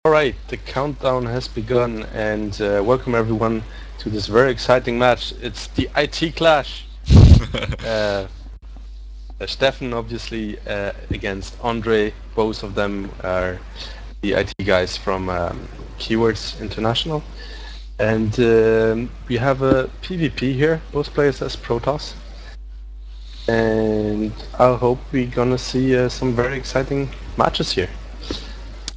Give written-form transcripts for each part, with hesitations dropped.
Alright, the countdown has begun and welcome everyone to this very exciting match. It's the IT Clash. Uh, Steffen obviously against Ondrej. Both of them are the IT guys from Keywords International. And we have a PvP here, both players as Protoss. And I hope we're gonna see some very exciting matches here.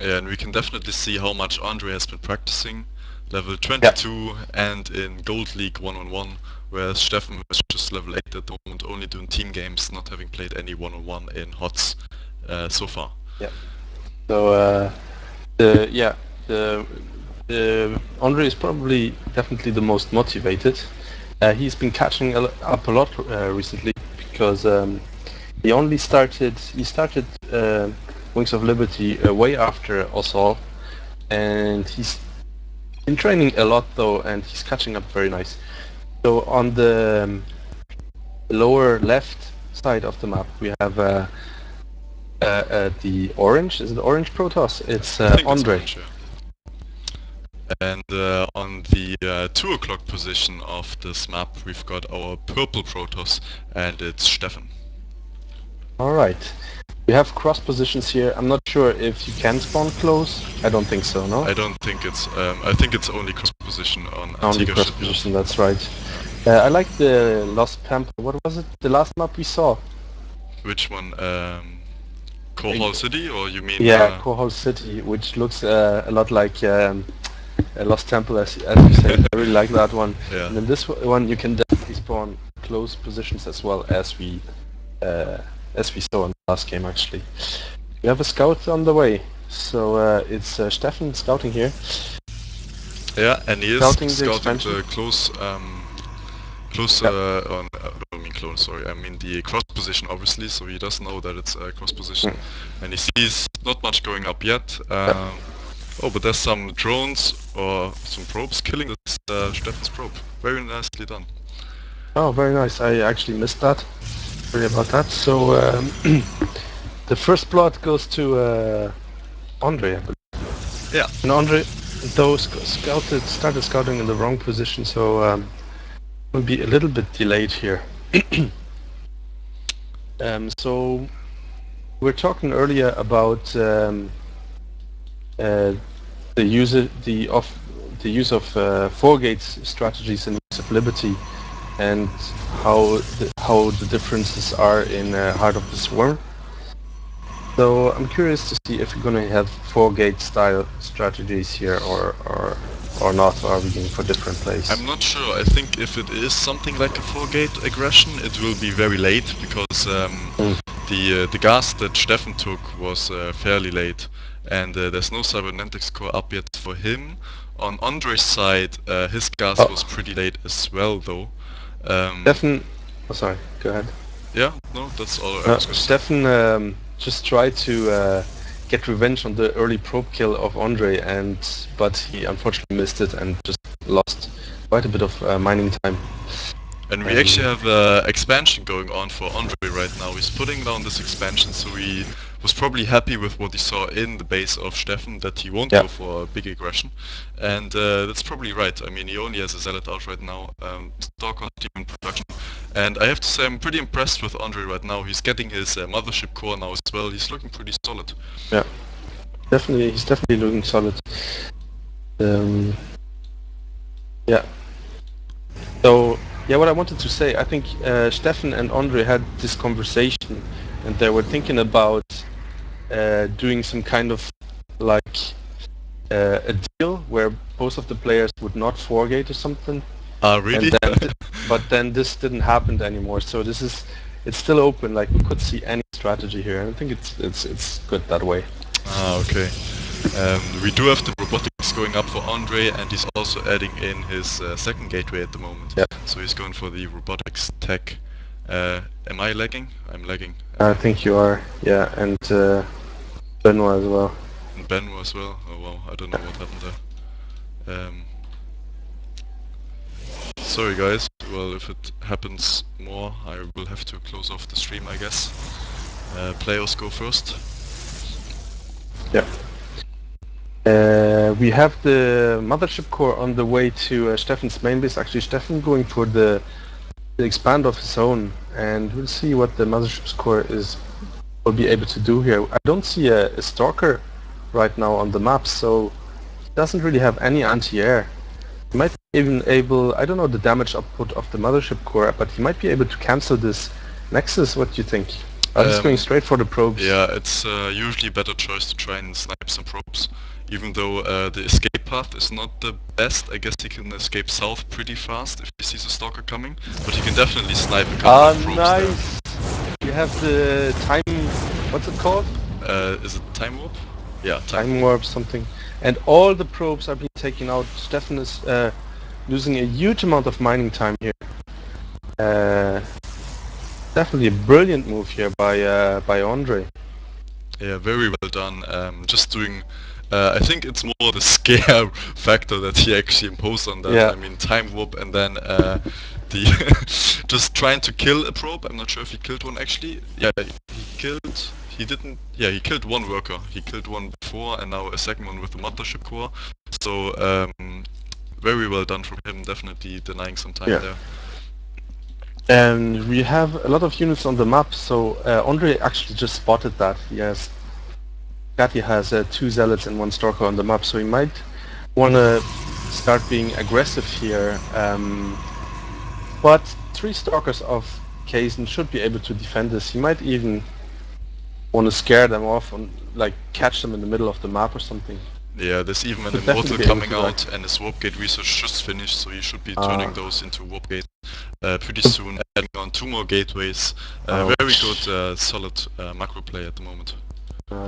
Yeah, and we can definitely see how much Ondrej has been practicing. Level 22 and in Gold League 1-on-1, whereas Steffen is just level 8 at the moment, only doing team games, not having played any 1-on-1 in HOTS so far. Yeah. So the Ondrej is probably definitely the most motivated. He's been catching up a lot recently because he started Wings of Liberty way after us all, and he's been training a lot though, and he's catching up very nice. So on the lower left side of the map we have the orange. Is it orange Protoss? It's Ondrej. Orange, yeah. And on the 2 o'clock position of this map we've got our purple Protoss, and it's Steffen. Alright. We have cross positions here. I'm not sure if you can spawn close. I don't think so, no? I don't think it's... I think it's only cross position on only cross position, that's right. I like the Lost Pampa. What was it? The last map we saw? Which one? Coal City, or you mean... Yeah, Coal City, which looks a lot like Lost Temple, as you say. I really like that one. Yeah. And in this one you can definitely spawn close positions as well as we saw in the last game actually. We have a scout on the way, so it's Steffen scouting here. Yeah, and he is scouting the close, I don't mean close, sorry, I mean the cross position obviously, so he does know that it's a cross position, and he sees not much going up yet. Oh, but there's some drones or some probes killing this Steffen's probe. Very nicely done. Oh, very nice. I actually missed that. Sorry about that. So the first blood goes to Ondrej, I believe. Yeah. And Ondrej, though, started scouting in the wrong position, so will be a little bit delayed here. So we were talking earlier about the use of 4 gates strategies in Wings of Liberty, and how the differences are in Heart of the Swarm. So I'm curious to see if we're going to have 4 gate style strategies here or not, or are we going for different plays? I'm not sure. I think if it is something like a 4 gate aggression, it will be very late, because the gas that Steffen took was fairly late, and there's no cybernetics core up yet for him. On Ondrej's side, his gas was pretty late as well, though. Steffen, oh sorry, go ahead. Yeah, no, that's all. Steffen just tried to get revenge on the early probe kill of Ondrej, but he unfortunately missed it and just lost quite a bit of mining time. And we actually have expansion going on for Ondrej right now. He's putting down this expansion, so he was probably happy with what he saw in the base of Steffen, that he won't go for a big aggression. And that's probably right. I mean, he only has a Zealot out right now, Stalker team in production. And I have to say, I'm pretty impressed with Ondrej right now. He's getting his mothership core now as well. He's looking pretty solid. Yeah, definitely. He's definitely looking solid. Yeah. So, yeah, what I wanted to say, I think Steffen and Ondrej had this conversation, and they were thinking about doing some kind of like a deal where both of the players would not 4-gate or something. Really? But then this didn't happen anymore. So it's still open. Like, we could see any strategy here, and I think it's good that way. Ah, okay. We do have the robotics going up for Ondrej, and he's also adding in his second gateway at the moment. Yeah. So he's going for the robotics tech. Am I lagging? I'm lagging. I think you are, yeah, and Benoit as well. And Benoit as well? Oh wow, I don't know what happened there. Sorry guys, well, if it happens more, I will have to close off the stream, I guess. Players go first. Yeah. We have the mothership core on the way to Steffen's main base. Actually, Steffen going for the expand of his own, and we'll see what the mothership's core will be able to do here. I don't see a stalker right now on the map, so he doesn't really have any anti-air. He might be even able, I don't know the damage output of the mothership core, but he might be able to cancel this Nexus. What do you think? He's going straight for the probes. Yeah, it's usually a better choice to try and snipe some probes. Even though the escape path is not the best, I guess he can escape south pretty fast if he sees a stalker coming. But he can definitely snipe a couple of probes nice. There. You have the time, what's it called? Is it time warp? Yeah, time warp something. And all the probes are being taken out. Steffen is losing a huge amount of mining time here. Definitely a brilliant move here by Ondrej. Yeah, very well done. Just doing. I think it's more the scare factor that he actually imposed on that. Yeah. I mean, time warp and then the just trying to kill a probe. I'm not sure if he killed one actually. Yeah, he killed. He didn't. Yeah, he killed one worker. He killed one before, and now a second one with the mothership core. So very well done from him. Definitely denying some time there. And we have a lot of units on the map, so Ondrej actually just spotted that. Yes, Skatty has 2 zealots and 1 stalker on the map, so he might want to start being aggressive here. But 3 stalkers of kAzeN should be able to defend this. He might even want to scare them off and like catch them in the middle of the map or something. Yeah, there's even an immortal coming out, and his warp gate research just finished, so you should be turning those into warp gates pretty soon, adding on 2 more gateways. Very good, solid macro play at the moment.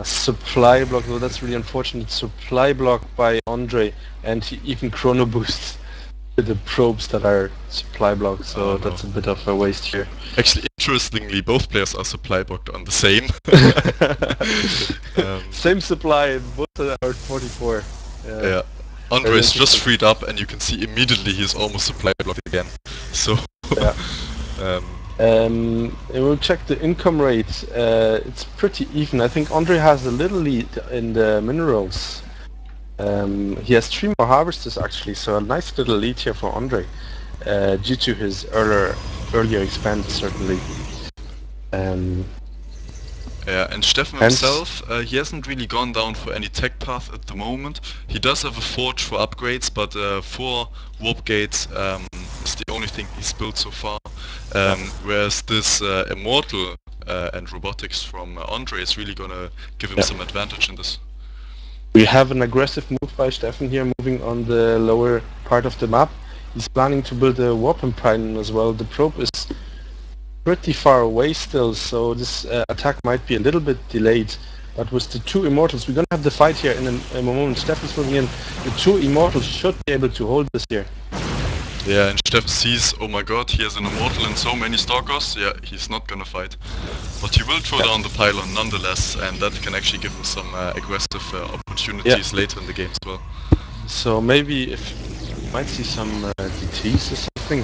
Supply block, though, that's really unfortunate. Supply block by Ondrej, and he even chrono boosts the probes that are supply blocked, so that's a bit of a waste here. Actually, interestingly, both players are supply blocked on the same. Same supply, and both are 44. Yeah. Ondrej is just freed up, and you can see immediately he's almost supply blocked again. So. We'll check the income rate. It's pretty even. I think Ondrej has a little lead in the minerals. He has 3 more harvesters actually, so a nice little lead here for Ondrej, due to his earlier expand certainly. Yeah, and Steffen himself, he hasn't really gone down for any tech path at the moment. He does have a forge for upgrades, but 4 warp gates is the only thing he's built so far. Whereas this immortal and robotics from Ondrej is really gonna give him some advantage in this. We have an aggressive move by Steffen here, moving on the lower part of the map. He's planning to build a warp pylon as well. The probe is pretty far away still, so this attack might be a little bit delayed. But with the 2 immortals, we're gonna have the fight here in a moment. Steffen's moving in. The 2 immortals should be able to hold this here. Yeah, and Steffen sees, oh my god, he has an immortal and so many stalkers. Yeah, he's not gonna fight. But he will throw down the pylon nonetheless, and that can actually give him some aggressive opportunities later in the game as well. So maybe if we might see some DTs or something,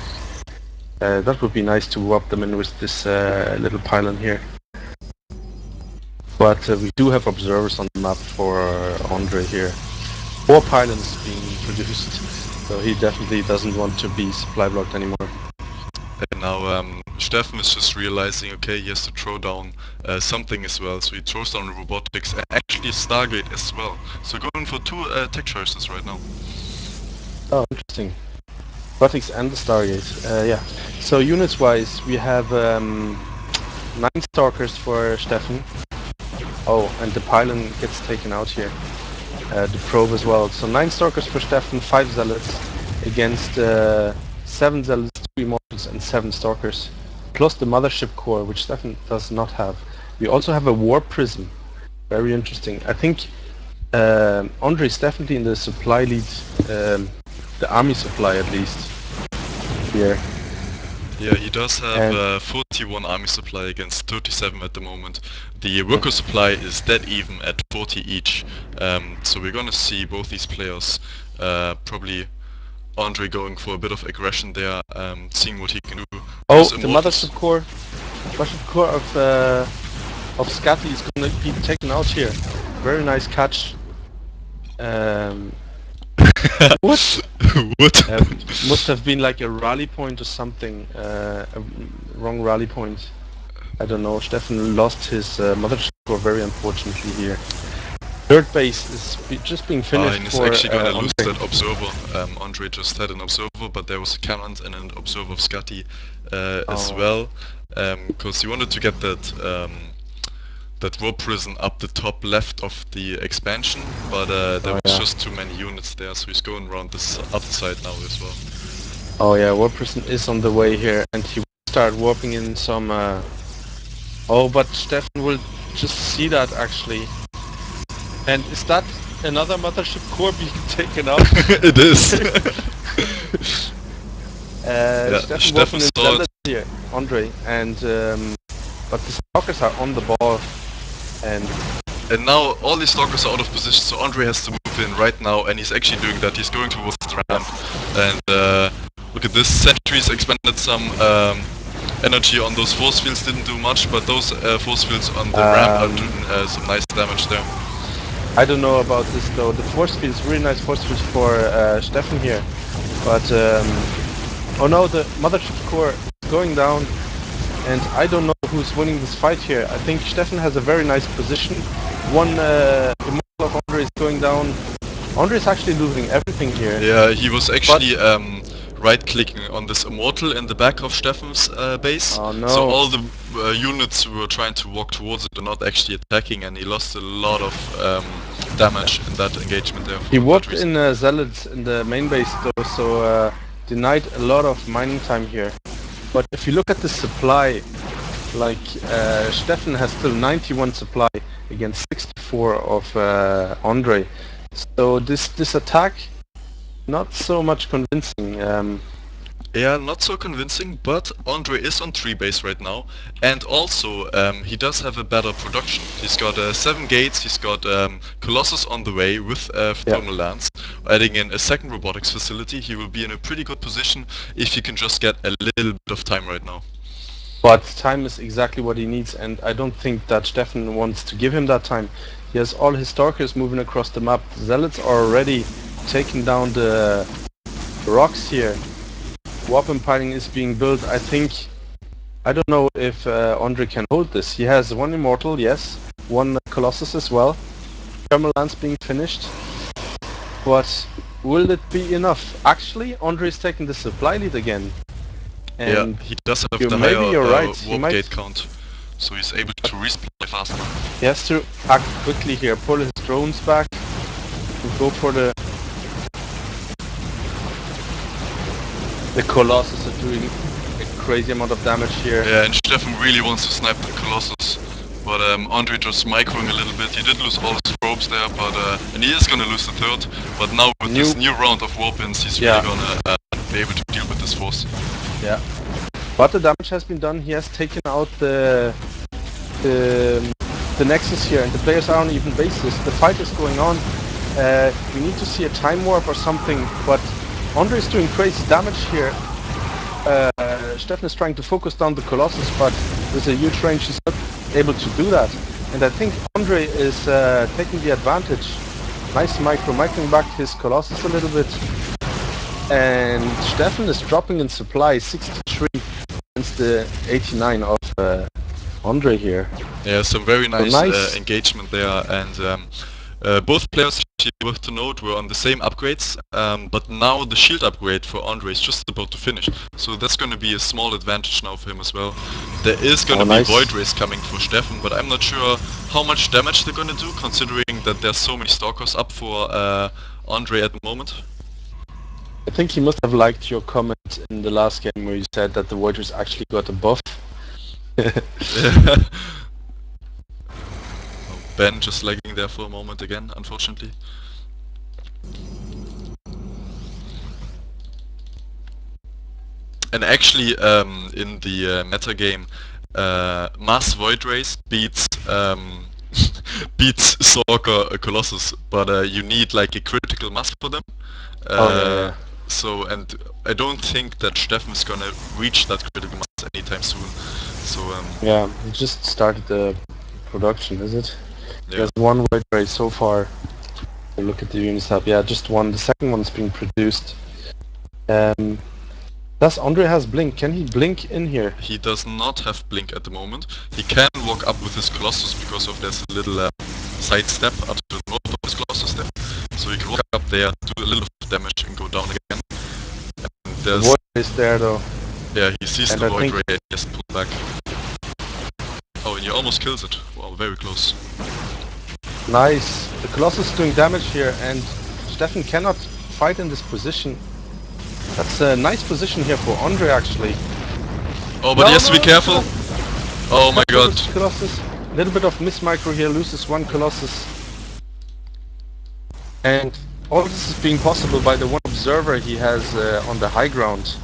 that would be nice to warp them in with this little pylon here. But we do have observers on the map for Ondrej here. 4 pylons being produced, so he definitely doesn't want to be supply blocked anymore. And now Steffen is just realizing, okay, he has to throw down something as well, so he throws down robotics and actually a Stargate as well. So going for 2 tech choices right now. Oh, interesting. Robotics and the Stargate, yeah. So units wise, we have 9 stalkers for Steffen. Oh, and the pylon gets taken out here. The probe as well. So 9 stalkers for Steffen, 5 zealots against 7 zealots, 2 immortals and 7 stalkers. Plus the mothership core, which Steffen does not have. We also have a warp prism. Very interesting. I think Ondrej is definitely in the supply lead, the army supply at least, here. Yeah, he does have 41 army supply against 37 at the moment. The worker supply is dead even at 40 each. So we're gonna see both these players, probably Ondrej going for a bit of aggression there, seeing what he can do. Oh, the mothership core of Skatty is gonna be taken out here. Very nice catch. What? What? Must have been like a rally point or something. A wrong rally point. I don't know. Steffen lost his mothership core very unfortunately here. Third base is just being finished and he's for actually gonna lose Ondrej. that observer. Ondrej just had an observer, but there was a cannon and an observer of Skatty as well, because he wanted to get that warp prison up the top left of the expansion, but there was just too many units there, so he's going around this other side now as well. Oh yeah, warp prison is on the way here, and he will start warping in some. Oh, but Steffen will just see that actually. And is that another mothership core being taken out? It is. Steffen warping in Zealot here, Ondrej, and but the stalkers are on the ball, and now all the stalkers are out of position, so Ondrej has to move in right now, and he's actually doing that. He's going towards the ramp, and look at this. Sentries expended some energy on those force fields, didn't do much, but those force fields on the ramp are doing some nice damage there. I don't know about this though. The force fields, really nice force fields for Steffen here, but oh no, the mothership core is going down, and I don't know who's winning this fight here. I think Steffen has a very nice position. One immortal of Ondrej is going down. Ondrej is actually losing everything here. Yeah, he was actually right-clicking on this immortal in the back of Steffen's base. Oh, no. So all the units were trying to walk towards it and not actually attacking, and he lost a lot of damage in that engagement there. He walked in Zealots in the main base though, so denied a lot of mining time here. But if you look at the supply, like Steffen has still 91 supply against 64 of Ondrej. So this attack, not so much convincing. Yeah, not so convincing, but Ondrej is on 3 base right now, and also he does have a better production. He's got 7 gates, he's got Colossus on the way with thermal lance. Adding in a second robotics facility, he will be in a pretty good position if he can just get a little bit of time right now. But time is exactly what he needs, and I don't think that Steffen wants to give him that time. He has all his stalkers moving across the map. The Zealots are already taking down the rocks here. Warp Empiring is being built. I don't know if Ondrej can hold this. He has 1 immortal, yes, 1 Colossus as well. Thermal lance being finished. But will it be enough? Actually, Ondrej is taking the supply lead again. And yeah, he does have the higher warp gate count, so he's able to resupply faster. He has to act quickly here, pull his drones back, and go for the Colossus are doing a crazy amount of damage here. Yeah, and Steffen really wants to snipe the Colossus, but Ondrej just microing a little bit. He did lose all his probes there, but and he is gonna lose the 3rd. But now with this new round of warp-ins, he's really gonna be able to deal with this force. Yeah, but the damage has been done. He has taken out the Nexus here, and the players are on even basis. The fight is going on. We need to see a time warp or something, but Ondrej is doing crazy damage here. Steffen is trying to focus down the Colossus, but with a huge range he's not able to do that. And I think Ondrej is taking the advantage. Nice microing back his Colossus a little bit. And Steffen is dropping in supply 63 against the 89 of Ondrej here. Yeah, some very nice engagement there, and both players, worth to note, were on the same upgrades, but now the shield upgrade for Ondrej is just about to finish, so that's going to be a small advantage now for him as well. There is going to be Void Rays coming for Steffen, but I'm not sure how much damage they're going to do, considering that there's so many stalkers up for Ondrej at the moment. I think he must have liked your comment in the last game where you said that the Void Rays actually got a buff. Ben just lagging there for a moment again, unfortunately. And actually, in the meta game, Mass Void Rays beats beats Sorker Colossus, but you need like a critical mass for them. So, and I don't think that Steffen is gonna reach that critical mass anytime soon. So yeah, he just started the production, is it? Yeah. There's 1 Void Ray so far. Look at the units tab. Yeah, just one. The second one's being produced. Does Ondrej has blink? Can he blink in here? He does not have blink at the moment. He can walk up with his Colossus because of there's a little side step up to the north of his Colossus there. So he can walk up there, do a little damage and go down again. And The void is there though. yeah, he sees And the I void think- ray and he has to pull back. Oh, and he almost kills it. Wow, very close. Nice. The Colossus is doing damage here, and Steffen cannot fight in this position. That's a nice position here for Ondrej actually. Oh, but he has to be careful. Oh my god. Colossus. A little bit of miss micro here, loses one Colossus. And all this is being possible by the one observer he has on the high ground.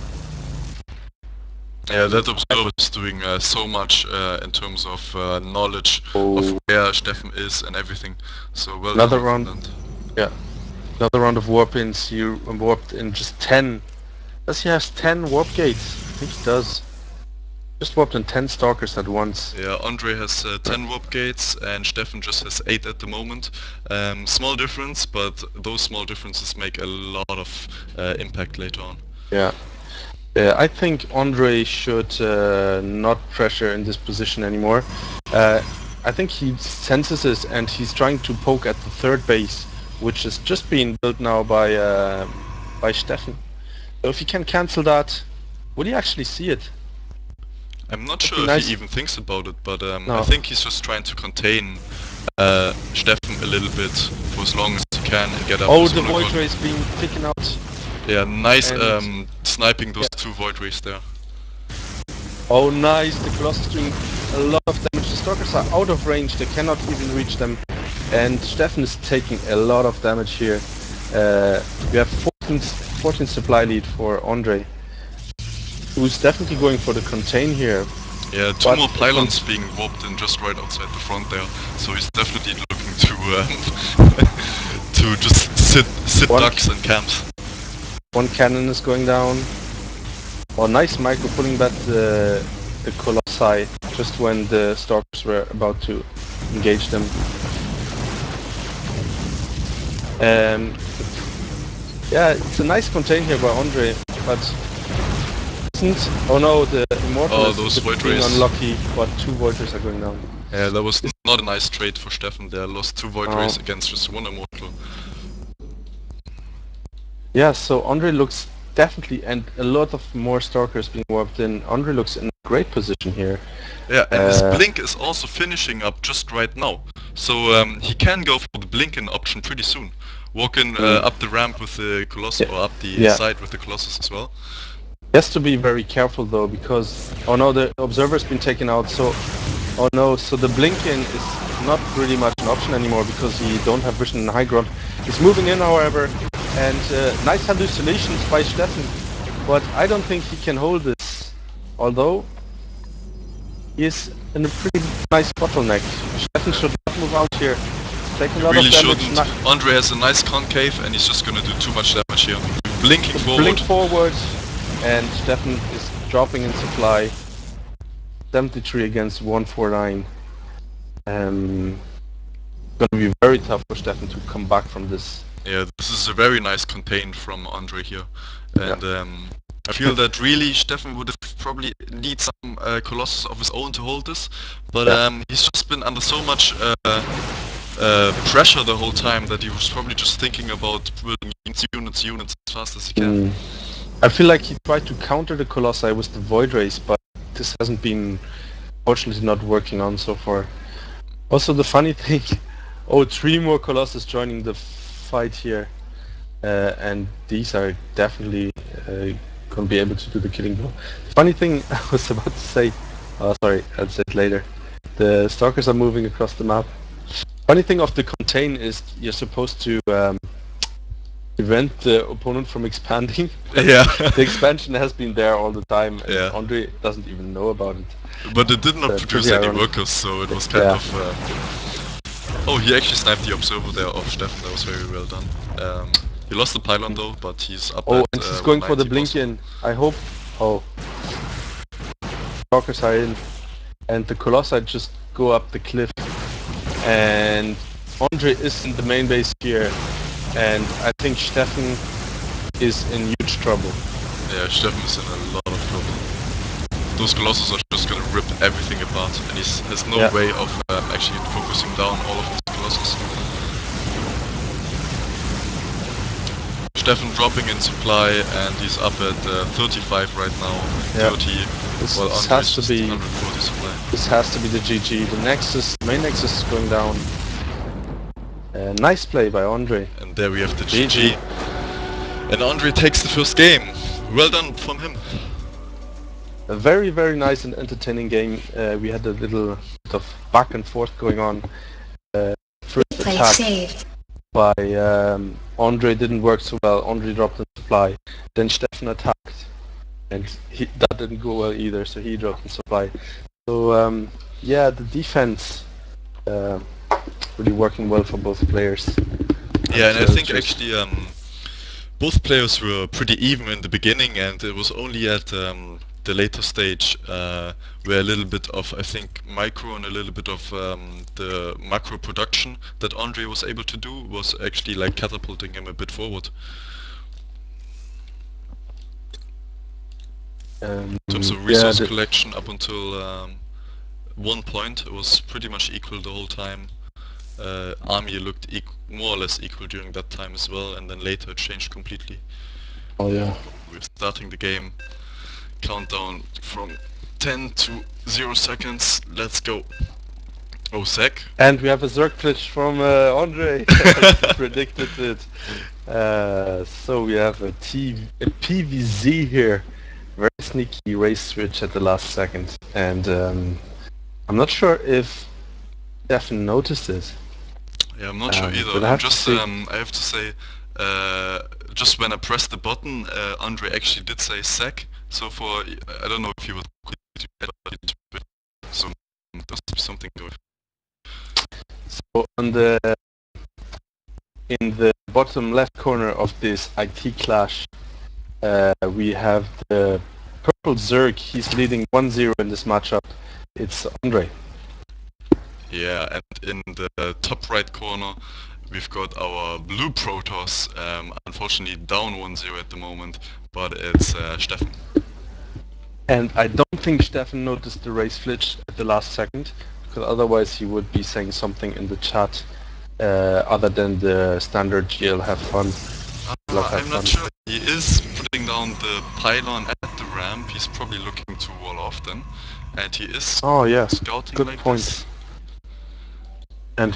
Yeah, that observer is doing so much in terms of knowledge Oh. of where Steffen is and everything. So well Another done round. from that. Yeah. Another round of warp-ins. He warped in just 10. Does he have 10 warp gates? I think he does. Just warped in 10 stalkers at once. Yeah, Ondrej has 10 warp gates and Steffen just has 8 at the moment. Small difference, but those small differences make a lot of impact later on. Yeah. I think Ondrej should not pressure in this position anymore. I think he senses this and he's trying to poke at the third base, which is just being built now by Steffen. So if he can cancel that, will he actually see it? I'm not That'd sure be if nice. he even thinks about it, but No. I think he's just trying to contain Steffen a little bit for as long as he can and get up. Oh, to the Solar void God. ray is being taken out. Yeah, nice And- sniping those two void rays there. Oh, nice. The Colossus is doing a lot of damage. The stalkers are out of range. They cannot even reach them. And Steffen is taking a lot of damage here. We have 14 supply lead for Ondrej, who's definitely going for the contain here. Yeah, two But- more pylons being warped in just right outside the front there, so he's definitely looking to to just sit One- ducks and camps. One cannon is going down. Oh, nice micro pulling back the Colossi just when the stalkers were about to engage them. Yeah, it's a nice contain here by Ondrej, but isn't. Oh no, the Immortal Oh, is those a bit void being rays. unlucky, but two void rays are going down. Yeah, that was not a nice trade for Steffen there, lost two void Oh. rays against just one immortal. Yeah, so Ondrej looks definitely, and a lot of more stalkers being warped in. Ondrej looks in a great position here. Yeah, and his Uh, blink is also finishing up just right now. So he can go for the blink-in option pretty soon. Walk in up the ramp with the Colossus, Yeah. or up the Yeah. side with the Colossus as well. He has to be very careful though, because oh no, the observer's been taken out. So oh no, so the blinking is not really much an option anymore because he don't have vision in high ground. He's moving in, however, and nice hallucinations by Steffen, but I don't think he can hold this. Although he is in a pretty nice bottleneck. Steffen should not move out here. Taking a lot Really of damage. shouldn't. Ondrej has a nice concave and he's just gonna do too much damage here. Blinking forward. Blink forward, and Steffen is dropping in supply. 73 against 149. Gonna be very tough for Steffen to come back from this. Yeah, this is a very nice contain from Ondrej here. And I feel that really Steffen would have probably need some Colossus of his own to hold this. But he's just been under so much pressure the whole time that he was probably just thinking about building units as fast as he can. I feel like he tried to counter the Colossi with the Void Race, but this hasn't been, fortunately, not working on so far. Also, the funny thing, oh, 3 more Colossus joining the fight here, and these are definitely gonna be able to do the killing blow. The funny thing I was about to say, oh sorry, I'll say it later. The Stalkers are moving across the map. Funny thing of the contain is you're supposed to prevent the opponent from expanding. Yeah. The expansion has been there all the time, and Yeah. Ondrej doesn't even know about it. But it did not That's produce pretty any ironic. workers, so it was kind Yeah. of... Oh, he actually sniped the observer there of Steffen, that was very well done. He lost the pylon though, but he's up Oh, at and he's going for the 190 blink possible. in. I hope. Oh. Stalkers are in. And the Colossi just go up the cliff. And Ondrej is in the main base here. and I think Steffen is in huge trouble. Yeah, Steffen is in a lot of trouble. Those Colossus are just gonna rip everything apart, and he has no way of actually focusing down all of his Colossus. Steffen dropping in supply, and he's up at 35 right now, 30. Well, this has to be 140 supply. This has to be the GG. The main Nexus is going down. Nice play by Ondrej. And there we have the GG. And Ondrej takes the first game. Well done from him. A very, very nice and entertaining game. We had a little bit of back and forth going on. First attack by Ondrej didn't work so well. Ondrej dropped in supply. Then Steffen attacked, and that didn't go well either. So he dropped in supply. So yeah, the defense really working well for both players. Yeah, and I think actually both players were pretty even in the beginning, and it was only at the later stage where a little bit of, I think, micro and a little bit of the macro production that Ondrej was able to do was actually like catapulting him a bit forward. In terms of resource collection up until one point, it was pretty much equal the whole time. Army looked more or less equal during that time as well, and then later it changed completely. Oh yeah. We're starting the game. Countdown from 10 to 0 seconds. Let's go. Oh, Zek. And we have a Zerg glitch from Ondrej. He predicted it. So we have a PVZ here. Very sneaky race switch at the last second. And I'm not sure if Steffen noticed it. Yeah, I'm not sure either. I have to say, just when I pressed the button, Ondrej actually did say Zek. So I don't know if he was so there must be something going. So in the bottom left corner of this IT clash, we have the purple Zerg. He's leading 1-0 in this matchup. It's Ondrej. Yeah, and in the top right corner, we've got our blue Protoss, unfortunately down 1-0 at the moment, but it's Steffen. And I don't think Steffen noticed the race glitch at the last second, because otherwise he would be saying something in the chat other than the standard GL have fun. I'm not sure. He is putting down the pylon at the ramp. He's probably looking to wall off then, and he is scouting. Good like point. This. And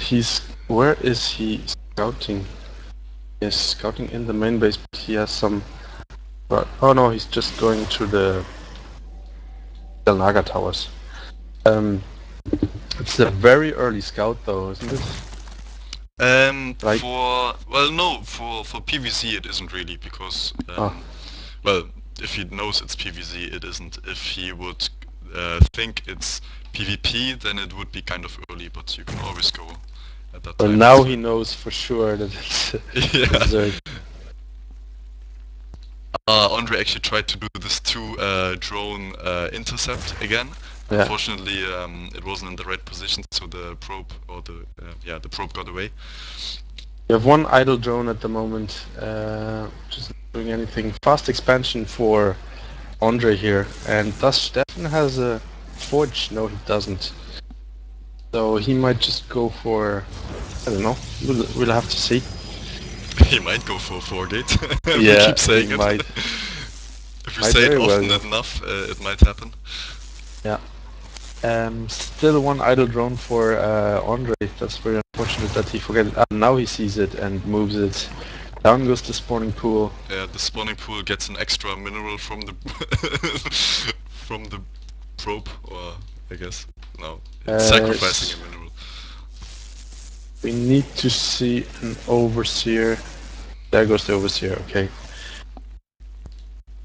where is he scouting? He's scouting in the main base, but he has some... oh no, he's just going to the Naga towers. It's a very early scout though, isn't it? For PVZ it isn't really, because well, if he knows it's PVZ it isn't. If he would think it's PvP, then it would be kind of early, but you can always go at that time. Well, now he knows for sure that it's yeah. Ondrej actually tried to do this drone intercept again. Yeah. Unfortunately, it wasn't in the right position, so the probe the probe got away. You have one idle drone at the moment, just not doing anything. Fast expansion for Ondrej here, and does Steffen has a forge? No, he doesn't. So he might just go for, I don't know. We'll have to see. He might go for 4-gate. Yeah, we keep saying he it. Might. If you say it often enough, it might happen. Yeah. Still one idle drone for Ondrej. That's very unfortunate that he forgot it. Now he sees it and moves it. Down goes the spawning pool. Yeah, the spawning pool gets an extra mineral from the from the probe, or I guess no, it's sacrificing a mineral. We need to see an overseer. There goes the overseer. Okay.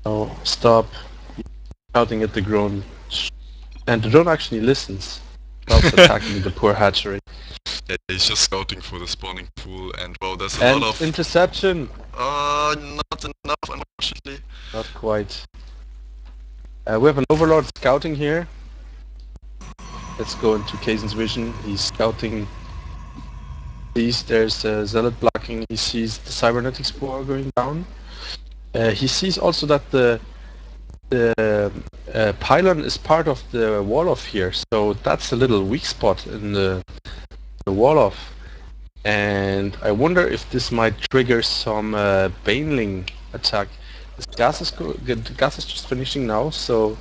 Oh, stop shouting at the drone. And the drone actually listens. Stops attacking the poor hatchery. Yeah, he's just scouting for the spawning pool, and wow, there's a lot of interception. Not enough, unfortunately. Not quite. We have an overlord scouting here. Let's go into kAzeN's vision. He's scouting sees there's a Zealot blocking, he sees the Cybernetic Spore going down. He sees also that the pylon is part of the wall off here, so that's a little weak spot in the wall off. And I wonder if this might trigger some Baneling attack. The gas is just finishing now, so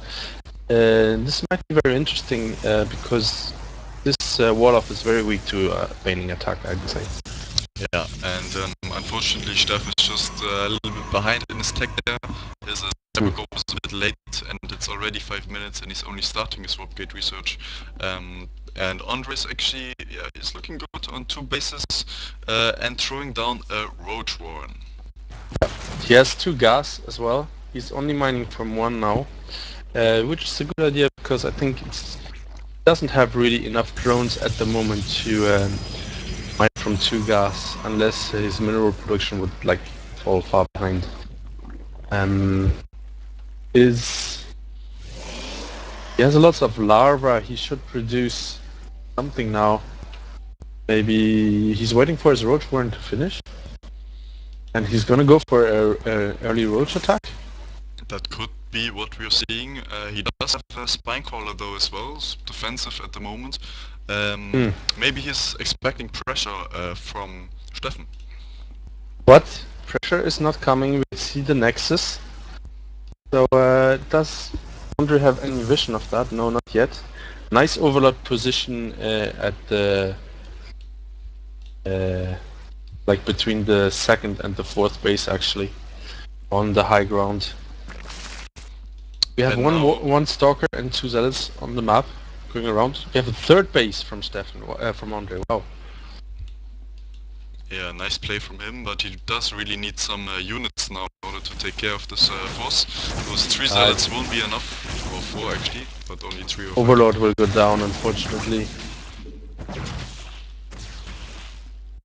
this might be very interesting because this wall off is very weak to Baneling attack, I'd say. Yeah, and unfortunately Steffen is just a little bit behind in his tech there. His go was a bit late and it's already 5 minutes and he's only starting his warp-gate research. And Ondrej actually, yeah, he's looking good on 2 bases and throwing down a Roach Warren. He has 2 gas as well. He's only mining from 1 now, which is a good idea because I think he doesn't have really enough drones at the moment to mine from 2 gas, unless his mineral production would like fall far behind. He has lots of larvae. He should produce something now. Maybe he's waiting for his roach warren to finish, and he's gonna go for a early roach attack. That could be what we're seeing. He does have a Spinecrawler though as well, defensive at the moment. Maybe he's expecting pressure from Steffen. But pressure is not coming. We see the Nexus. So does Ondrej have any vision of that? No, not yet. Nice overlord position at the like between the 2nd and the 4th base actually, on the high ground. We have one Stalker and 2 Zealots on the map going around. We have a 3rd base from Steffen, from Ondrej. Wow. Yeah, nice play from him, but he does really need some units now in order to take care of this force. Those 3 Zealots won't be enough, or 4 actually, but only 3 or 4. Overlord will go down, unfortunately.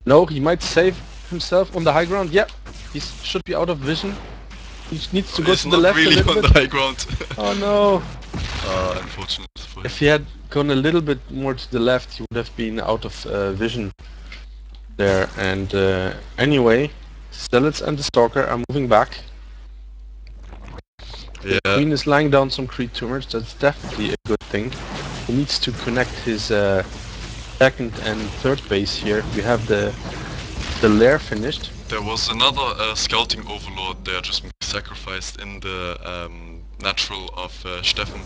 No, he might save himself on the high ground. Yep, he should be out of vision. He needs to go to the left really a little on bit. The high ground. Oh no! Unfortunate for him. If he had gone a little bit more to the left, he would have been out of vision there. And anyway, Zealots and the Stalker are moving back. Yeah. The Queen is lying down some Creed tumors. That's definitely a good thing. He needs to connect his 2nd and 3rd base here. We have the lair finished. There was another scouting overlord there just being sacrificed in the natural of Steffen.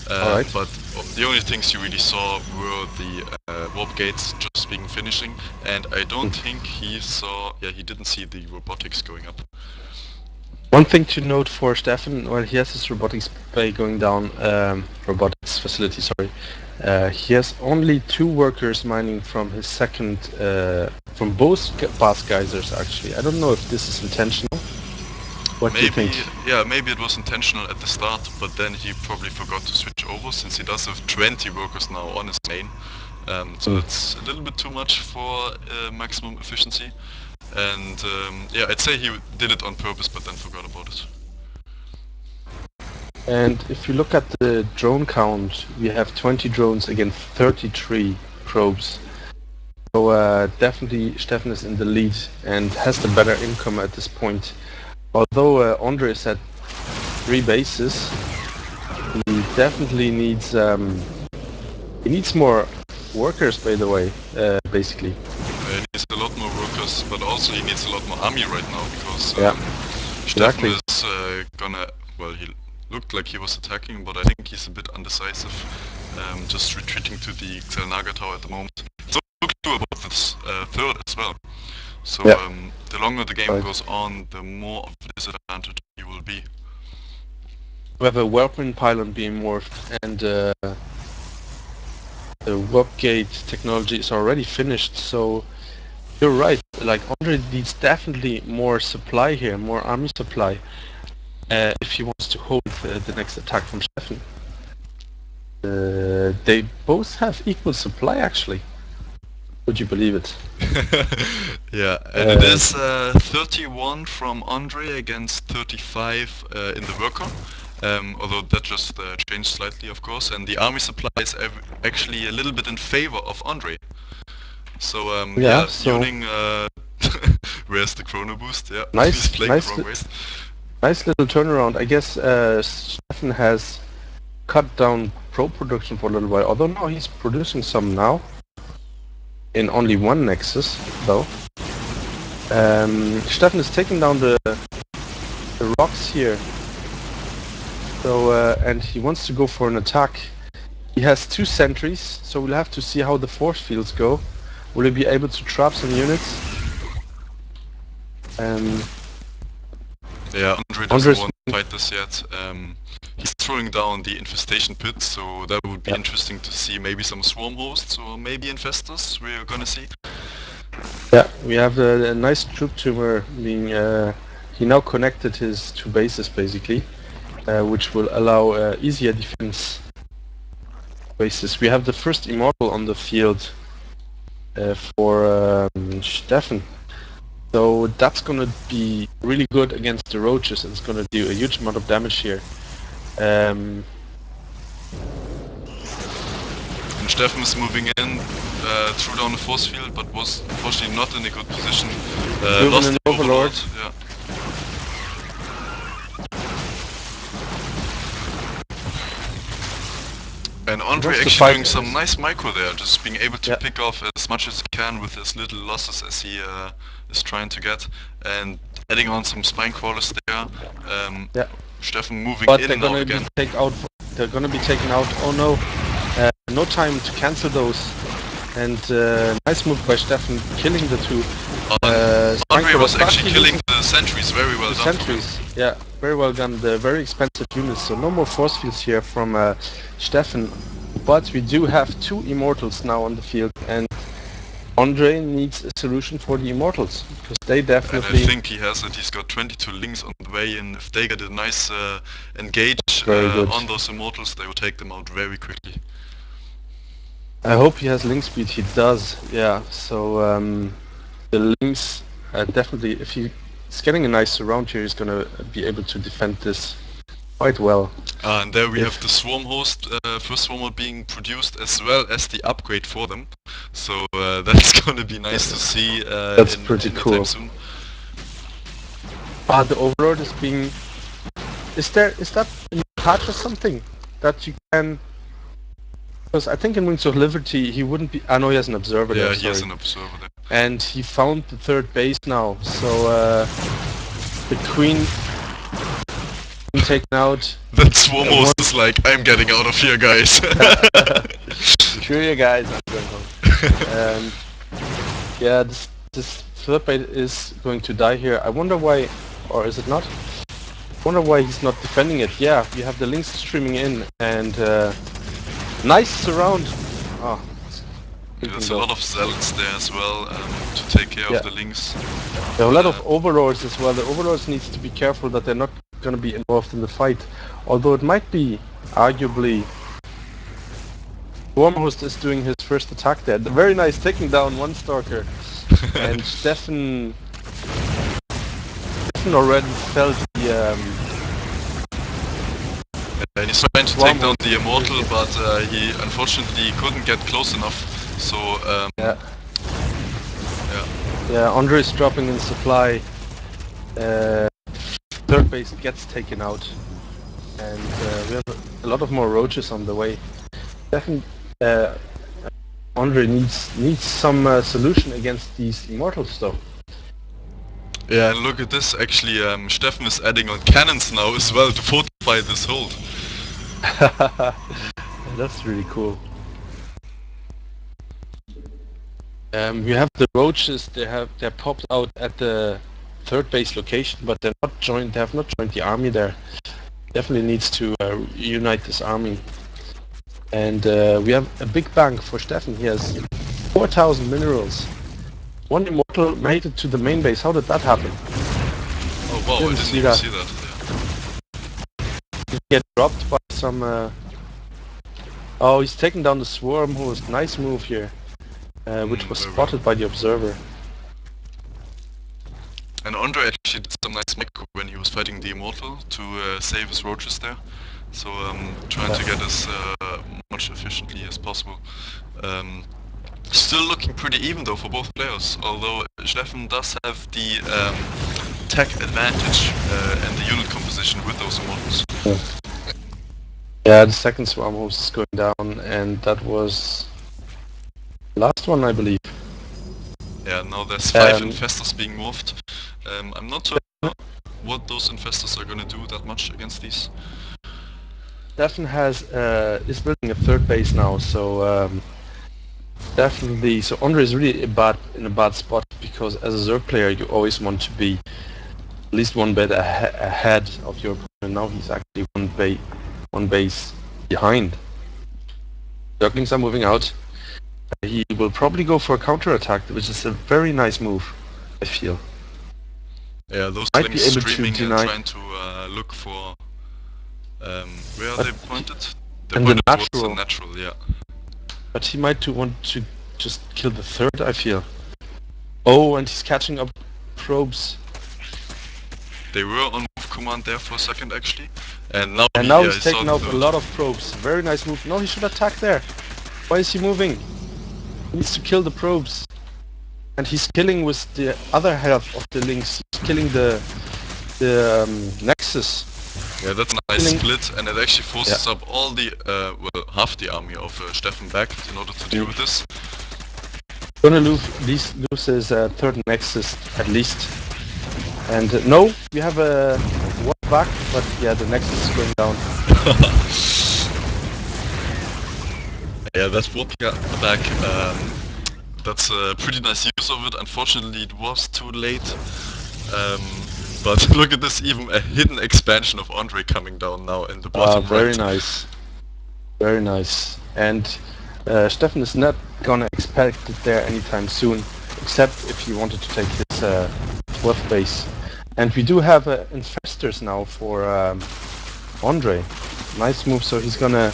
Alright. But the only things you really saw were the warp gates just being finishing, and I don't think he saw, he didn't see the robotics going up. One thing to note for Steffen, well, he has his robotics bay going down, robotics facility, sorry. He has only 2 workers mining from his 2nd, from both past geysers actually. I don't know if this is intentional. What do you think? Yeah, maybe it was intentional at the start, but then he probably forgot to switch over, since he does have 20 workers now on his main. So it's a little bit too much for maximum efficiency. And yeah, I'd say he did it on purpose, but then forgot about it. And if you look at the drone count, we have 20 drones against 33 probes. So definitely Steffen is in the lead and has the better income at this point. Although Ondrej is at 3 bases, he definitely needs more workers, by the way, basically. He needs a lot more workers, but also he needs a lot more army right now, because exactly. Steffen is gonna, well, he looked like he was attacking, but I think he's a bit undecisive, just retreating to the Xelnaga tower at the moment. So look to about this 3rd as well. So the longer the game goes on, the more of a disadvantage you will be. We have a Warpin pylon being morphed, and the warp gate technology is already finished, so you're right, like Ondrej needs definitely more supply here, more army supply, if he wants to hold the next attack from Steffen. They both have equal supply actually. Would you believe it? Yeah, and it is 31 from Ondrej against 35 in the worker. Although that just changed slightly, of course, and the army supply is actually a little bit in favor of Ondrej. So Yeah, yeah, so Yuning, where's the chrono boost? Yeah, nice, he's playing nice, the wrong ways. nice little turnaround. I guess Steffen has cut down pro production for a little while. Although now he's producing some now in only one Nexus, though. Steffen is taking down the rocks here. So and he wants to go for an attack. He has 2 sentries, so we'll have to see how the force fields go. Will he be able to trap some units? Yeah, Ondrej doesn't want to fight this yet. He's throwing down the infestation pit, so that would be interesting to see maybe some swarm hosts or maybe infestors we're gonna see. Yeah, we have a nice troop tumor being... he now connected his 2 bases basically, which will allow easier defense bases. We have the first immortal on the field for Steffen. So that's gonna be really good against the roaches. It's gonna do a huge amount of damage here. And Steffen is moving in, threw down the force field, but was unfortunately not in a good position. Lost the Overlord. Yeah. And Ondrej actually doing some nice micro there, just being able to pick off as much as he can with as little losses as he is trying to get, and adding on some spine crawlers there. Steffen moving in now again. They're gonna be taken out. Oh no, no time to cancel those. And nice move by Steffen, killing the 2. Ondrej was actually killing the sentries, very well done. Sentries, yeah, very well done. The very expensive units, so no more force fields here from Steffen. But we do have 2 immortals now on the field, and Ondrej needs a solution for the immortals, because they definitely... And I think he has it. He's got 22 links on the way, and if they get a nice engage on those immortals, they will take them out very quickly. I hope he has link speed. He does, yeah. So the links definitely, if he's getting a nice surround here, he's gonna be able to defend this quite well. And there we have the swarm host, first swarm being produced, as well as the upgrade for them. So that's gonna be nice to see. That's pretty cool. Soon. The Overlord is being... Is that a new patch or something that you can... Because I think in Wings of Liberty he wouldn't be... I know he has an observer there. Yeah, he has an observer there. And he found the 3rd base now, so the Queen taken out. That swarm host is like, I'm getting out of here, guys. Sure, you guys, I'm going home. Yeah, this 3rd base is going to die here. I wonder why, or is it not? I wonder why he's not defending it. Yeah, you have the links streaming in, and nice surround. Oh, there's a lot of zealots there as well to take care of the links. There are a lot of overlords as well. The overlords needs to be careful that they're not going to be involved in the fight. Although it might be, arguably, Swarmhost is doing his first attack there. Very nice, taking down 1 Stalker. And Steffen already felt the... and he's trying to take down the Immortal, but he unfortunately couldn't get close enough. So yeah, Ondrej is dropping in supply. 3rd base gets taken out, and we have a lot of more roaches on the way. Definitely, Ondrej needs some solution against these immortals, though. Yeah, and look at this. Actually, Steffen is adding on cannons now as well to fortify this hold. That's really cool. We have the roaches. They're popped out at the 3rd base location, but they're not joined. They have not joined the army there. Definitely needs to unite this army. And we have a big bank for Steffen. He has 4,000 minerals. 1 immortal made it to the main base. How did that happen? Oh wow! I didn't even see that. Did he get dropped by some? Oh, he's taking down the swarm host. Nice move here. Which was spotted by the observer. And Ondrej actually did some nice micro when he was fighting the Immortal to save his roaches there. So trying to get as much efficiently as possible. Still looking pretty even though for both players, although Steffen does have the tech advantage and the unit composition with those immortals. Yeah, the second swarm host is going down, and that was the last one, I believe. Yeah, now there's 5 infestors being morphed. I'm not sure what those infestors are gonna do that much against these. Steffen is building a third base now, so definitely. So Ondrej is really in a bad spot, because as a Zerg player you always want to be at least one bit ahead of your opponent. Now he's actually one base behind. Zerglings are moving out. He will probably go for a counter-attack, which is a very nice move, I feel. Yeah, those Might things be able streaming to and deny. trying to look for... where are they pointed? They're And pointed the towards the natural, yeah. But he might want to just kill the third, I feel. Oh, and he's catching up probes. They were on move command there for a second actually. And now, He's taking out a lot of probes. Very nice move. No, he should attack there. Why is he moving? He needs to kill the probes. And he's killing with the other half of the links. He's killing the Nexus. Yeah, that's a nice split, and it actually forces up all the, well, half the army of Steffen back in order to deal with this. Gonna lose his third Nexus at least. And no, we have a one back, but yeah, the Nexus is going down. Yeah, that's what we got back. That's a pretty nice use of it. Unfortunately, it was too late. But look at this, even a hidden expansion of Ondrej coming down now in the bottom right. Very nice. Very nice. And Steffen is not gonna expect it there anytime soon, except if he wanted to take his 12th base. And we do have infestors now for Ondrej. Nice move, so he's gonna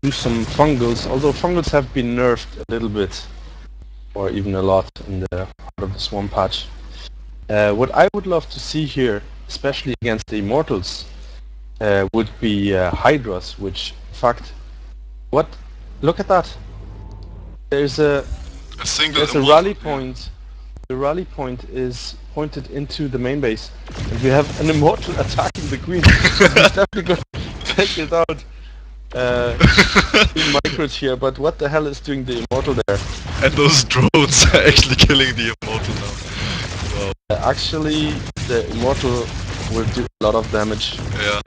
do some fungals, although fungals have been nerfed a little bit, or even a lot in the heart of the swarm patch. What I would love to see here, especially against the Immortals, would be Hydras, which, in fact, look at that. There's a rally point. The rally point is pointed into the main base, and we have an Immortal attacking the Queen. He's definitely going to take it out. Micros here, but what the hell is doing the Immortal there? And those drones are actually killing the Immortal now. Wow. Actually, the Immortal will do a lot of damage. Yeah.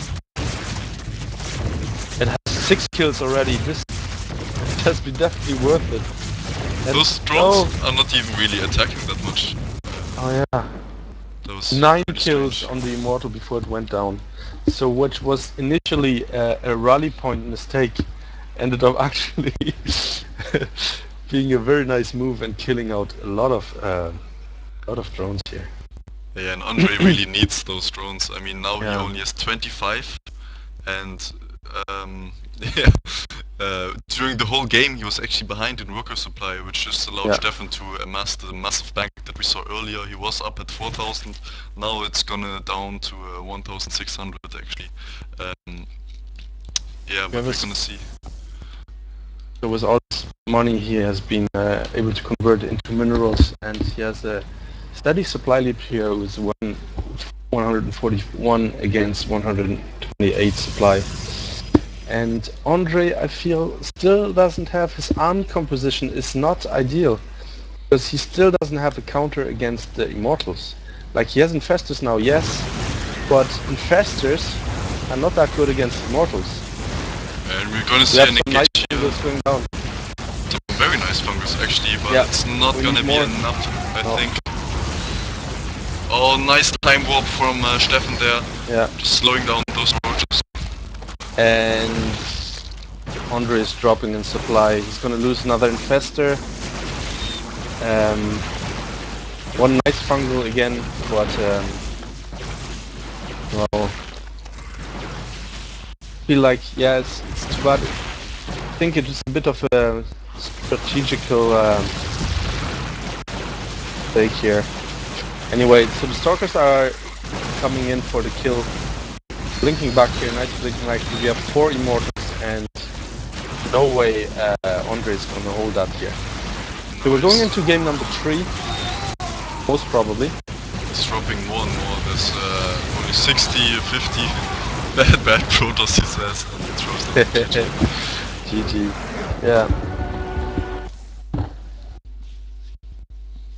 It has 6 kills already. This has been definitely worth it. And those drones are not even really attacking that much. Oh yeah. Those 9 kills on the Immortal before it went down. So what was initially a rally point mistake ended up actually being a very nice move and killing out a lot of drones here. Yeah, and Ondrej really needs those drones. I mean, now he only has 25, and yeah, during the whole game he was actually behind in worker supply, which just allowed Steffen to amass the massive bank that we saw earlier. He was up at 4,000, now it's gonna down to 1,600 actually. Yeah, but we're gonna see. So with all this money he has been able to convert into minerals, and he has a steady supply leap here with 141 against 128 supply. And Ondrej, I feel, still doesn't have his army composition is not ideal, because he still doesn't have a counter against the Immortals. Like, he has Infestors now, yes, but Infestors are not that good against Immortals. And we're gonna see an engage here. Going down. Some very nice fungus actually, but it's not gonna be enough, I think. Oh, nice time warp from Steffen there. Yeah. Just slowing down those roaches. And Ondrej is dropping in supply. He's gonna lose another Infestor. One nice fungal again, but well, I feel like it's too bad. I think it was a bit of a strategical mistake here. Anyway, so the Stalkers are coming in for the kill. Blinking back here, nice blinking back. We have 4 Immortals, and no way Ondrej is gonna hold that here. So we're going into game number 3, most probably. It's dropping more and more. There's only 60, 50 bad Protoss, he says, and he throws them. GG. Yeah.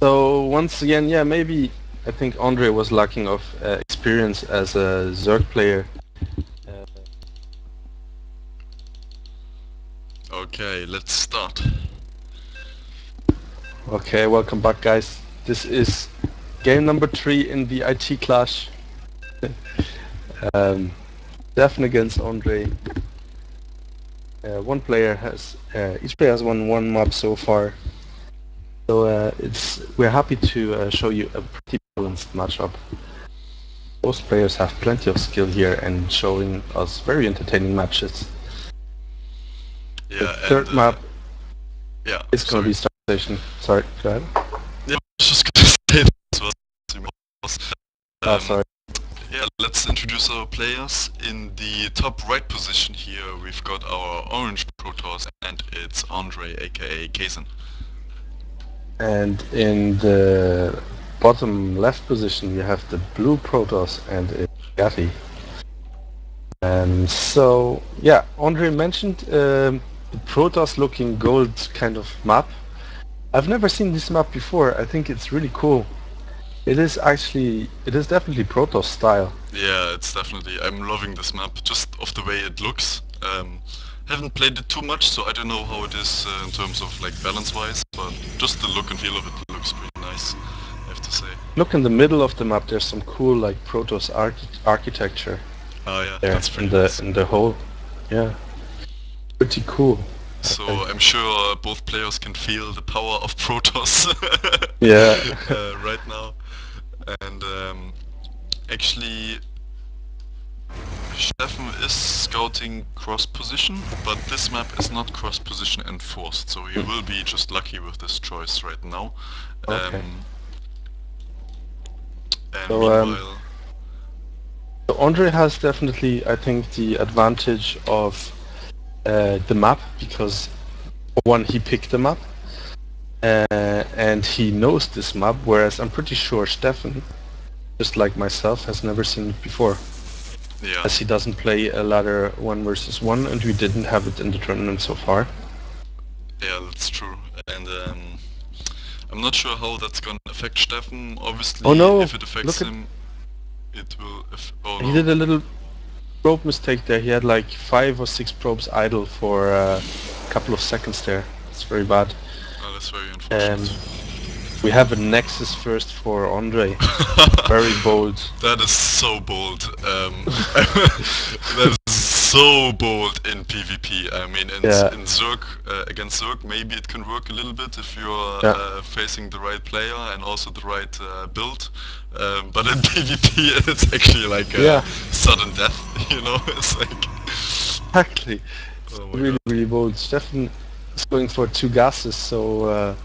So once again, yeah, maybe I think Ondrej was lacking of experience as a Zerg player. Okay, let's start. Okay, welcome back, guys. This is game number 3 in the IT clash. Steffen against Ondrej. One player has, each player has won one map so far. So we're happy to show you a pretty balanced matchup. Both players have plenty of skill here and showing us very entertaining matches. Yeah, the third map is sorry. going to be Star Station. Sorry, go ahead. Yeah, I was just going to say this was... sorry. Yeah, let's introduce our players. In the top right position here, we've got our orange Protoss, and it's Ondrej, aka kAzeN. And in the bottom left position, you have the blue Protoss, and it's Skatty. So, yeah, Ondrej mentioned the Protoss looking gold kind of map. I've never seen this map before. I think it's really cool. It is definitely Protoss style. Yeah, it's definitely. I'm loving this map, just of the way it looks. Haven't played it too much, so I don't know how it is in terms of like balance-wise, but just the look and feel of it looks pretty nice, I have to say. Look in the middle of the map. There's some cool like Protoss architecture. Oh yeah, there that's pretty nice. In the whole, yeah, pretty cool. So I'm sure both players can feel the power of Protoss. Yeah. Right now. And actually, Steffen is scouting cross position, but this map is not cross position enforced, so he will be just lucky with this choice right now. Okay. And so, meanwhile... So Ondrej has definitely, I think, the advantage of the map, because for one, he picked the map, and he knows this map, whereas I'm pretty sure Steffen, just like myself, has never seen it before. Yeah. As he doesn't play a ladder 1 versus 1, and we didn't have it in the tournament so far. Yeah, that's true. And I'm not sure how that's gonna affect Steffen. Obviously, if it affects him, it will... He did a little probe mistake there. He had like 5 or 6 probes idle for a couple of seconds there. It's very bad. Oh, that's very unfortunate. We have a Nexus first for Ondrej. Very bold. That is so bold. That is so bold in PvP. I mean, in Zerg, against Zerg, maybe it can work a little bit if you're facing the right player and also the right build. But in PvP, it's actually like a sudden death. You know, it's like exactly. Oh really bold. Steffen is going for 2 gases, so.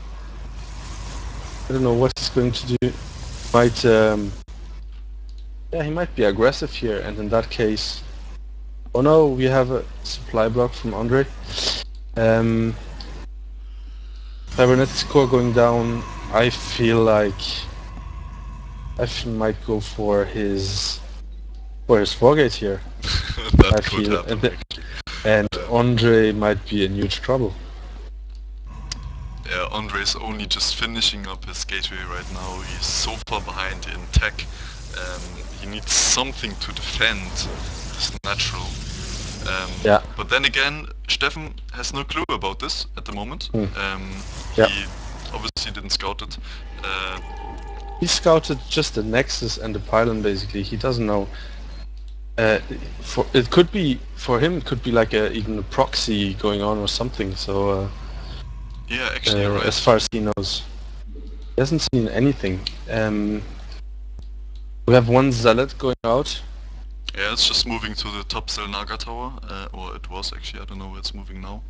I don't know what he's going to do. Might, he might be aggressive here, and in that case, oh no, we have a supply block from Ondrej. Cybernetics core going down. I feel like I might go for his 4-gate here. That could happen. And Ondrej might be in huge trouble. Yeah, Ondrej is only just finishing up his gateway right now. He's so far behind in tech. He needs something to defend this natural. But then again, Steffen has no clue about this at the moment. He obviously didn't scout it. He scouted just the Nexus and the pylon basically. He doesn't know. It could be for him. It could be like even a proxy going on or something. So. Yeah, actually, right. As far as he knows, he hasn't seen anything. We have 1 Zealot going out. Yeah, it's just moving to the top Selnaga tower, or it was actually. I don't know where it's moving now.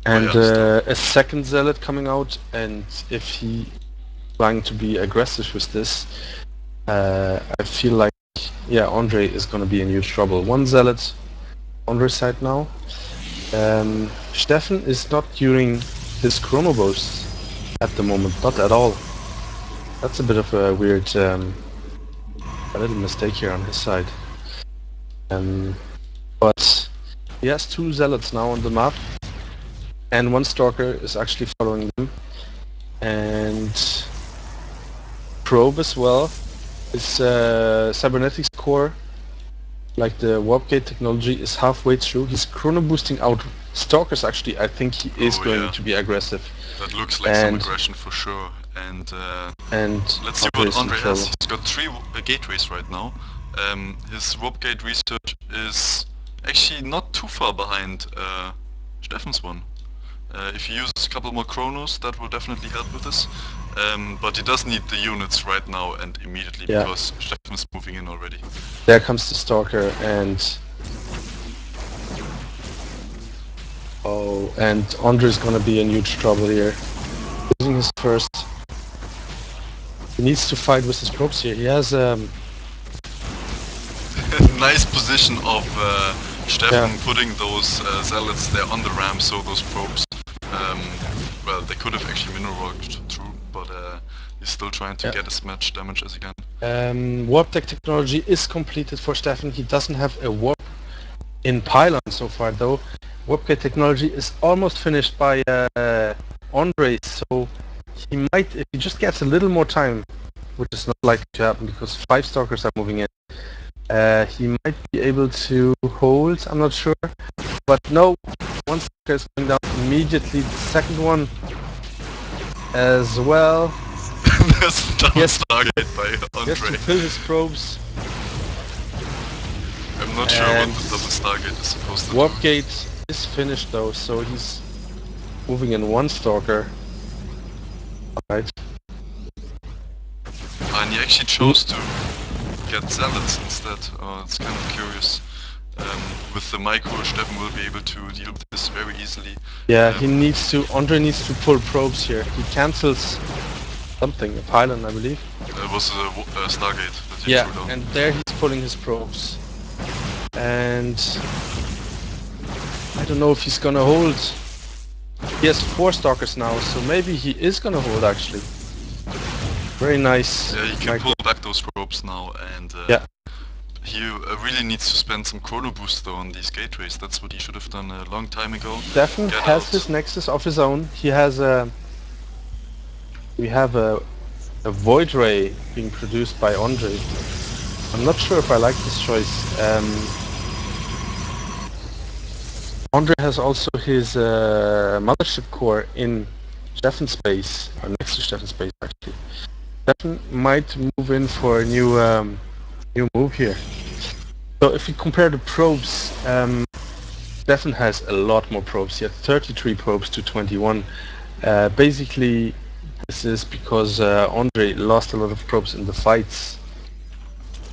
And a 2nd Zealot coming out, and if he trying to be aggressive with this, I feel like Ondrej is going to be in huge trouble. 1 Zealot on Ondrej's side now. Steffen is not using his chrono boost at the moment, not at all. That's a bit of a weird, a little mistake here on his side. But he has 2 zealots now on the map, and 1 stalker is actually following them. And probe as well. His cybernetics core, like the warp gate technology, is halfway through. He's chrono boosting out stalkers. Actually, I think he is going to be aggressive. That looks like some aggression for sure. And let's see what Ondrej has. He's got 3 gateways right now. His warp gate research is actually not too far behind Steffen's one. If he uses a couple more chronos, that will definitely help with this. But he does need the units right now and immediately, because Steffen is moving in already. There comes the stalker, and and Ondrej is gonna be in huge trouble here. Using his first, he needs to fight with his probes here. He has nice position of Steffen putting those zealots there on the ramp, so those probes. Well, they could have actually mineral walked through, but he's still trying to get as much damage as he can. Warp tech technology is completed for Steffen. He doesn't have a warp in pylon so far though. Warp gate technology is almost finished by Ondrej, so he might, if he just gets a little more time, which is not likely to happen because 5 stalkers are moving in, he might be able to hold, I'm not sure. But no, 1 stalker is going down immediately, the second one as well. There's a double Stargate by Ondrej. He has to fill his probes. I'm not sure what the double Stargate is supposed to do. Warp gate is finished though, so he's moving in 1 stalker. Alright. And he actually chose to get zealots instead. It's kind of curious. With the micro, Steffen will be able to deal with this very easily. Yeah, he needs to, Ondrej needs to pull probes here. He cancels something, a pylon I believe. It was a Stargate that he threw down. And there he's pulling his probes. And I don't know if he's gonna hold. He has 4 stalkers now, so maybe he is gonna hold actually. Very nice. Yeah, he can pull back those probes now, and he really needs to spend some chrono boost though on these gateways. That's what he should have done a long time ago. Steffen has his nexus of his own. He has a... We have a void ray being produced by Ondrej. I'm not sure if I like this choice. Ondrej has also his mothership core in Steffen's space, or next to Steffen's space actually. Steffen might move in for a new move here. So if you compare the probes, Steffen has a lot more probes. He had 33 probes to 21. Basically, this is because Ondrej lost a lot of probes in the fights.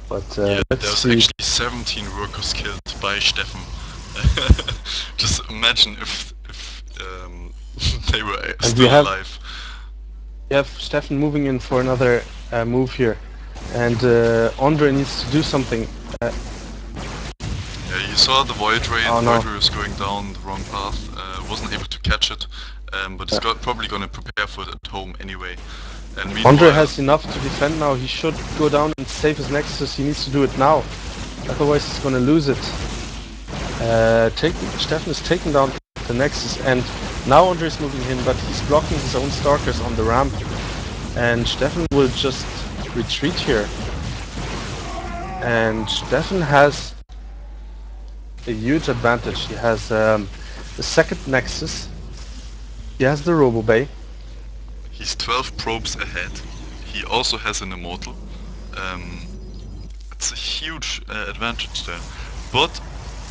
But let's see. Actually 17 workers killed by Steffen. Just imagine if they were still alive. You have Steffen moving in for another move here, and Ondrej needs to do something. Yeah, you saw the void ray. The void ray was going down the wrong path. Wasn't able to catch it, but he's probably going to prepare for it at home anyway. And Ondrej has enough to defend now. He should go down and save his nexus. He needs to do it now, otherwise he's going to lose it. Steffen is taking down the nexus, and now Ondrej is moving in, but he's blocking his own stalkers on the ramp, and Steffen will just retreat here. And Steffen has a huge advantage. He has the second nexus. He has the Robo Bay. He's 12 probes ahead. He also has an immortal. It's a huge advantage there. But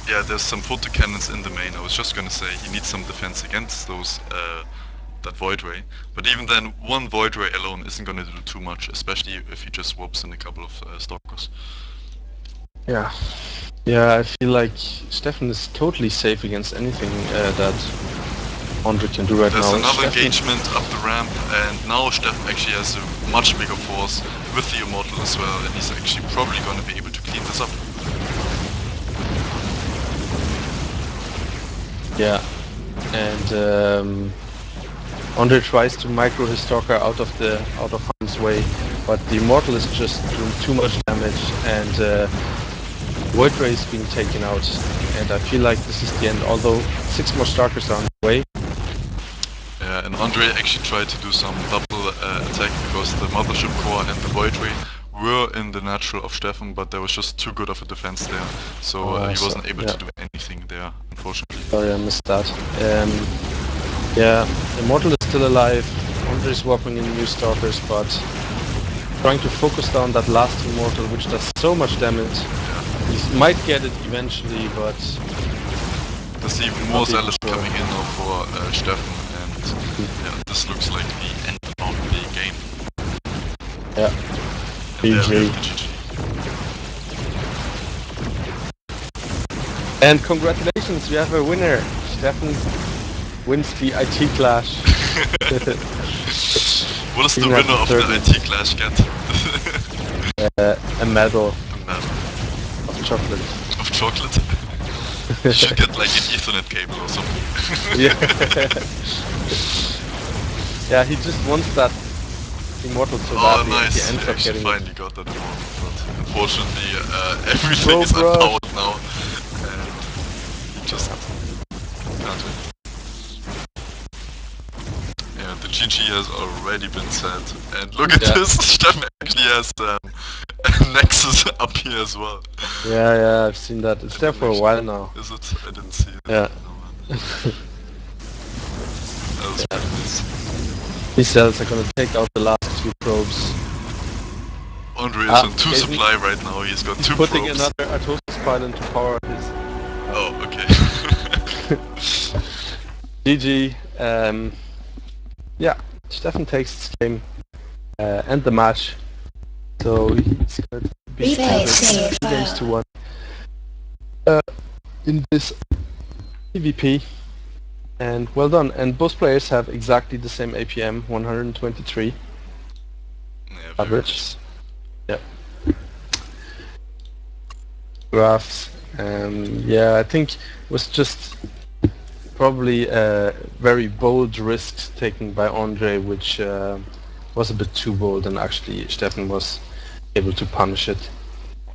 yeah, there's some photo cannons in the main. I was just gonna say he needs some defense against those that void ray. But even then, 1 void ray alone isn't gonna do too much, especially if he just swaps in a couple of stalkers. Yeah, I feel like Steffen is totally safe against anything that Ondrej can do right now. There's another engagement up the ramp, and now Steffen actually has a much bigger force with the immortal as well, and he's actually probably gonna be able to clean this up. Yeah, and Ondrej tries to micro his Stalker out of harm's way, but the Immortal is just doing too much damage, and Void Ray is being taken out, and I feel like this is the end, although 6 more Stalkers are on the way. Yeah, and Ondrej actually tried to do some double attack because the Mothership Core and the Void Ray were in the natural of Steffen, but there was just too good of a defense there, so he wasn't able to do anything there, unfortunately. Sorry, I missed that. Yeah, Immortal is still alive, Ondrej is swapping in new Stalkers, but trying to focus down that last Immortal, which does so much damage. He might get it eventually, but... There's even more zealots coming in now for Steffen, and yeah, this looks like the end of the game. Yeah. GG. And congratulations, we have a winner! Steffen wins the IT Clash. What does the winner of the IT Clash get? A medal. A medal. Of chocolate. Of chocolate? You should get like an Ethernet cable or something. Yeah. Yeah, he just wants that Immortal so badly. Nice. He ends up getting finally got that Immortal, but unfortunately everything is unpowered now. And he just can't win. Yeah, the GG has already been said. And look at this, Steffen actually has a Nexus up here as well. Yeah, I've seen that. It's there for a while now. Is it? I didn't see it. Yeah. No, that was pretty nice. These cells are gonna take out the last 2 probes. Ondrej is on 2 supply right now, he's got 2 putting probes. Another Artosis pylon to power his... Oh, okay. GG. Yeah, Steffen takes this game and the match. So he's going to be 2 games to 1 in this PvP. And well done. And both players have exactly the same APM, 123 average. Yeah. Graphs. Yeah, I think it was just probably a very bold risk taken by Ondrej, which was a bit too bold, and actually Steffen was able to punish it.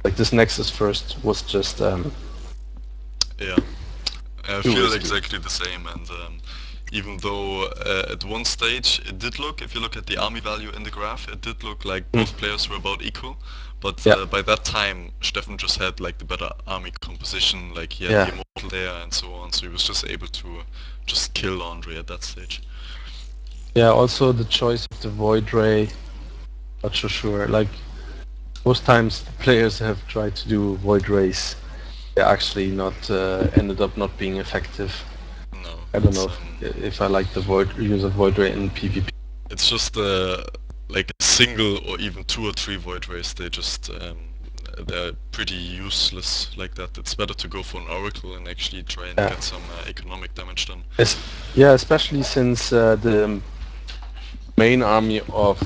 Like this Nexus first was just yeah, I feel exactly the same, and even though at one stage it did look, if you look at the army value in the graph, it did look like both players were about equal, but by that time Steffen just had like the better army composition, like he had the Immortal there and so on, so he was just able to just kill Ondrej at that stage. Yeah, also the choice of the Void Ray, not so sure, like most times the players have tried to do Void Rays, they actually not ended up not being effective. No, I don't know if I like the use of Void Ray in PvP. It's just like a single or even 2 or 3 Void Rays, they just they're pretty useless like that. It's better to go for an Oracle and actually try and get some economic damage done. Yeah, especially since the main army of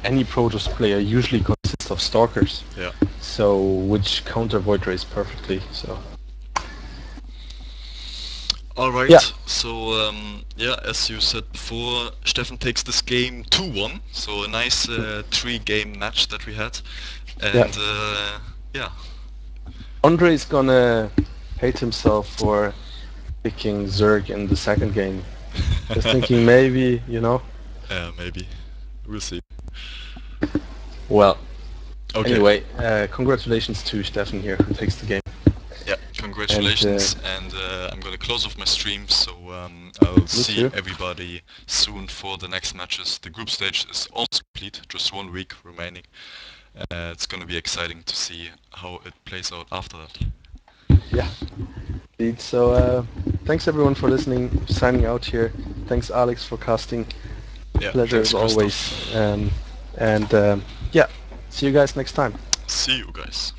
any Protoss player usually consists of Stalkers. Yeah. So, which counter Void Rays perfectly, so... Alright, so yeah, as you said before, Steffen takes this game 2-1, so a nice 3-game match that we had, and yeah. Ondrej is gonna hate himself for picking Zerg in the second game. Just thinking maybe, you know? Yeah, maybe. We'll see. Well, anyway, congratulations to Steffen here, who takes the game. Yeah, congratulations, and I'm gonna close off my stream, so I'll see everybody soon for the next matches. The group stage is almost complete, just 1 week remaining. It's gonna be exciting to see how it plays out after that. Yeah, indeed. So thanks everyone for listening, signing out here. Thanks Alex for casting. Yeah, pleasure as always. Yeah, see you guys next time. See you guys.